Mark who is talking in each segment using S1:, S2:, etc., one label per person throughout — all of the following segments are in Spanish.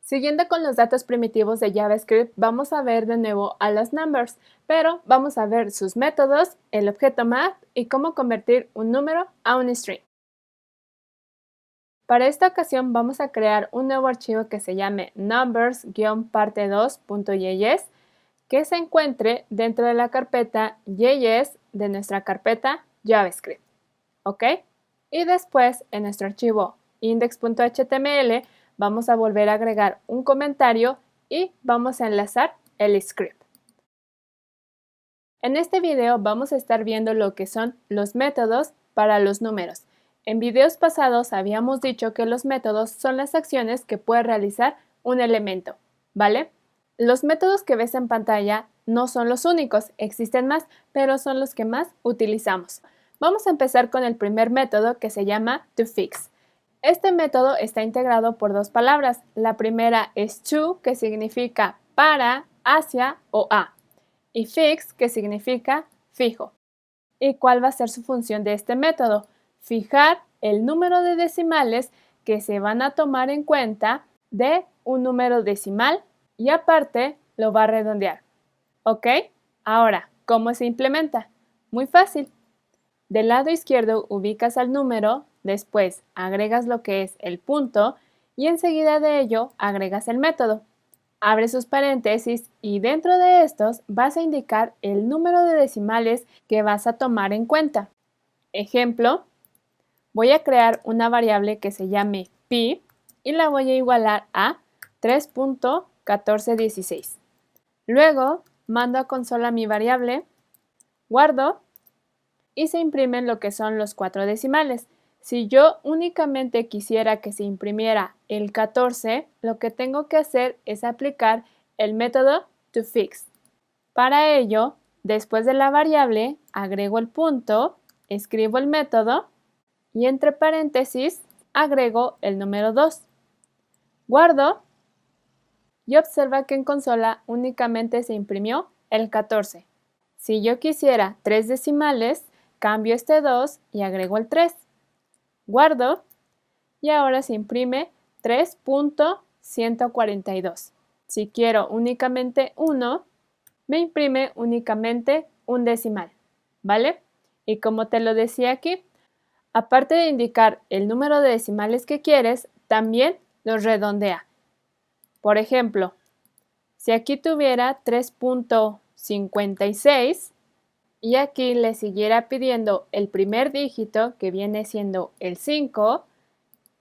S1: Siguiendo con los datos primitivos de JavaScript, vamos a ver de nuevo a los numbers, pero vamos a ver sus métodos, el objeto math y cómo convertir un número a un string. Para esta ocasión vamos a crear un nuevo archivo que se llame numbers-parte2.js que se encuentre dentro de la carpeta JS de nuestra carpeta JavaScript. ¿Ok? Y después en nuestro archivo index.html vamos a volver a agregar un comentario y vamos a enlazar el script. En este video vamos a estar viendo lo que son los métodos para los números. En videos pasados habíamos dicho que los métodos son las acciones que puede realizar un elemento, ¿vale? Los métodos que ves en pantalla no son los únicos, existen más, pero son los que más utilizamos. Vamos a empezar con el primer método que se llama toFix. Este método está integrado por dos palabras. La primera es to, que significa para, hacia o a, y fix, que significa fijo. ¿Y cuál va a ser su función de este método? Fijar el número de decimales que se van a tomar en cuenta de un número decimal y aparte lo va a redondear. ¿Ok? Ahora, ¿cómo se implementa? Muy fácil. Del lado izquierdo ubicas al número, después agregas lo que es el punto y enseguida de ello agregas el método. Abre sus paréntesis y dentro de estos vas a indicar el número de decimales que vas a tomar en cuenta. Ejemplo, voy a crear una variable que se llame pi y la voy a igualar a 3.1416. Luego mando a consola mi variable, guardo y se imprimen lo que son los 4 decimales. Si yo únicamente quisiera que se imprimiera el 14, lo que tengo que hacer es aplicar el método toFix. Para ello, después de la variable, agrego el punto, escribo el método y entre paréntesis agrego el número 2. Guardo y observa que en consola únicamente se imprimió el 14. Si yo quisiera 3 decimales, cambio este 2 y agrego el 3. Guardo y ahora se imprime 3.142. Si quiero únicamente 1, me imprime únicamente un decimal, ¿vale? Y como te lo decía aquí, aparte de indicar el número de decimales que quieres, también los redondea. Por ejemplo, si aquí tuviera 3.56, y aquí le siguiera pidiendo el primer dígito, que viene siendo el 5,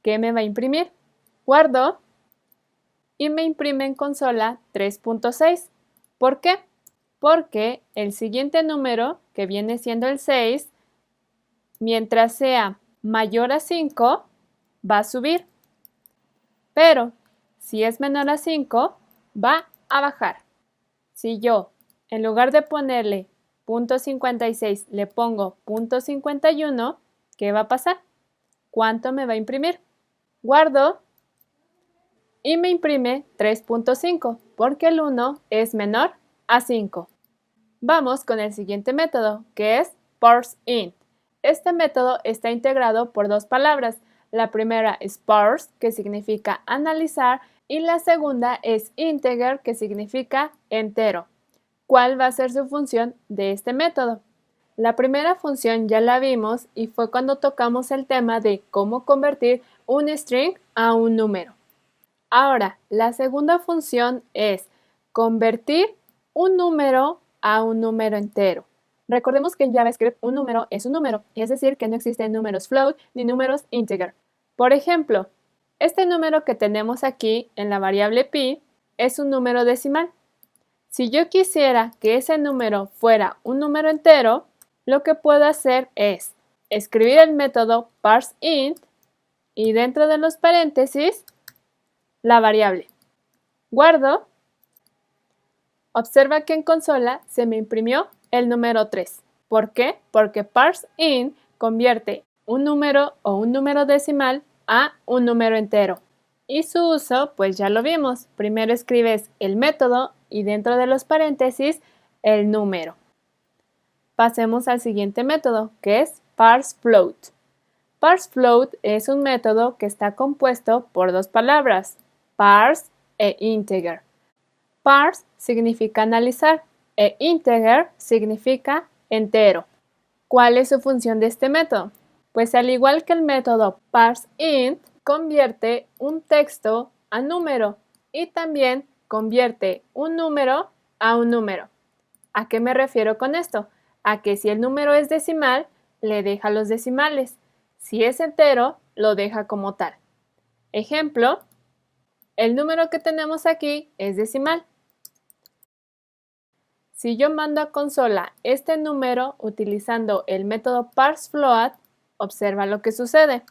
S1: ¿qué me va a imprimir? Guardo y me imprime en consola 3.6. ¿Por qué? Porque el siguiente número, que viene siendo el 6, mientras sea mayor a 5, va a subir. Pero si es menor a 5, va a bajar. Si yo, en lugar de ponerle .56 le pongo .51, ¿qué va a pasar? ¿Cuánto me va a imprimir? Guardo y me imprime 3.5 porque el 1 es menor a 5. Vamos con el siguiente método, que es parseInt. Este método está integrado por dos palabras. La primera es parse, que significa analizar, y la segunda es integer, que significa entero. ¿Cuál va a ser su función de este método? La primera función ya la vimos y fue cuando tocamos el tema de cómo convertir un string a un número. Ahora, la segunda función es convertir un número a un número entero. Recordemos que en JavaScript un número es un número, es decir, que no existen números float ni números integer. Por ejemplo, este número que tenemos aquí en la variable pi es un número decimal. Si yo quisiera que ese número fuera un número entero, lo que puedo hacer es escribir el método parseInt y dentro de los paréntesis la variable. Guardo. Observa que en consola se me imprimió el número 3. ¿Por qué? Porque parseInt convierte un número o un número decimal a un número entero. Y su uso, pues ya lo vimos. Primero escribes el método y dentro de los paréntesis el número. Pasemos al siguiente método, que es parseFloat. ParseFloat es un método que está compuesto por dos palabras, parse e integer. Parse significa analizar e integer significa entero. ¿Cuál es su función de este método? Pues al igual que el método parseInt, convierte un texto a número y también convierte un número a un número. ¿A qué me refiero con esto? A que si el número es decimal, le deja los decimales. Si es entero, lo deja como tal. Ejemplo, el número que tenemos aquí es decimal. Si yo mando a consola este número utilizando el método parseFloat, observa lo que sucede.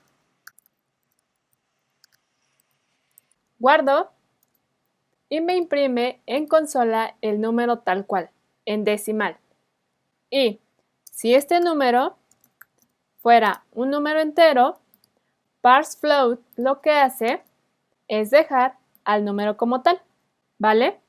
S1: Guardo y me imprime en consola el número tal cual, en decimal. Y si este número fuera un número entero, parseFloat lo que hace es dejar al número como tal, ¿vale?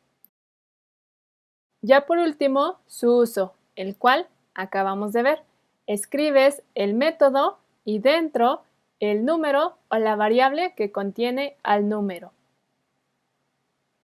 S1: Ya por último, su uso, el cual acabamos de ver. Escribes el método y dentro el número o la variable que contiene al número.